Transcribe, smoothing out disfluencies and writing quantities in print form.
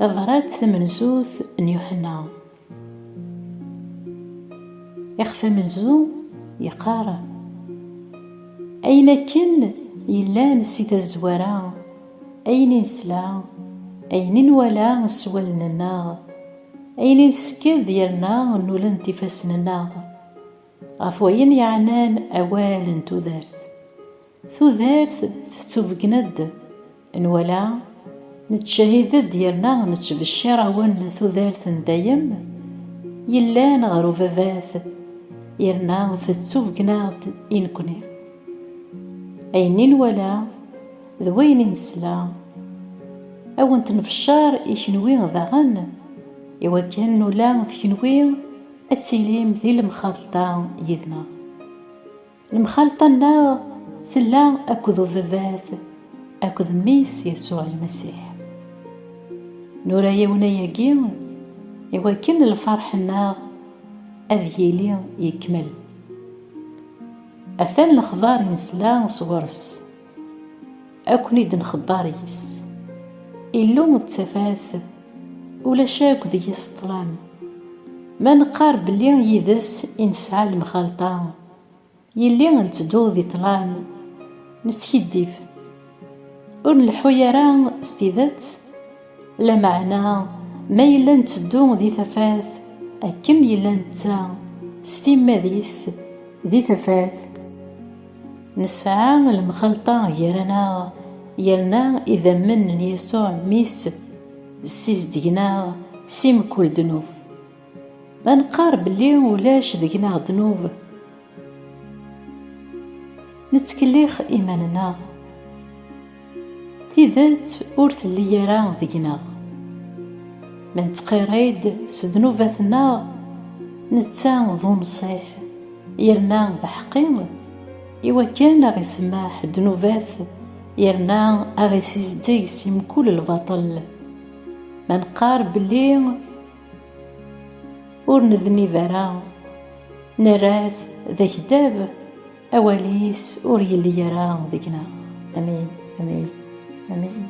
غرات ثمنزوث ان يوحنا. يخفى منزو يقارا أين كن يلان سيدا الزوارا، أين نسلا أين نولا سوالنا، أين نسكر ديالنا نولن تفاسنا. غف وين يعنان أوال تودارت تتوفقند نولا نتشاهد ديالنا نتبشر ون تودارت دايم يلان غرو فافاث يرنا تتوفقناد إنكني. أين ولا ذوين نسلا أو نتنفشار إشنوين ذاغن إوا كان نولا ثكنوين أتسيليم ذي المخالطة يذنا. المخالطة نا ثلا أكذو فافاث أكذ ميس يسوع المسيح. نورا يونا يقين إوا كان الفرح الناغ أذيلي يكمل. أثان الأخبار نسلا صورس أكوني دن خباريس إلو متفاث ولا شاك ذي يسطلان ما نقار بلي يدس إنسعى المخالطة يلي نتدو ذي طلان نسكيديف ونلحو يران استيذات لا معنى ما يلا نتدو ذي ثفاث أكم يلا نتا ستيما ذيس ذي ثفاث. نسعى المخلطة يرنا إذا من يسوع ميس السيس دينا سيم كل دنوب ما نقارب اللي ولاش دينا دنوب نتكليخ إيماننا تيذات أورث اللي يرى دينا من تقيريد سدنوباتنا نتا ذو نصيح يرنا ذا حقيم إوا كان غي سماح دنوبات يرنا غي سيزدي سيم كل الباطل ما نقارب بلي ور نذني فرا نراث ذا كداب أواليس ور يلي يرى ذيكنا. أمين أمين أمين.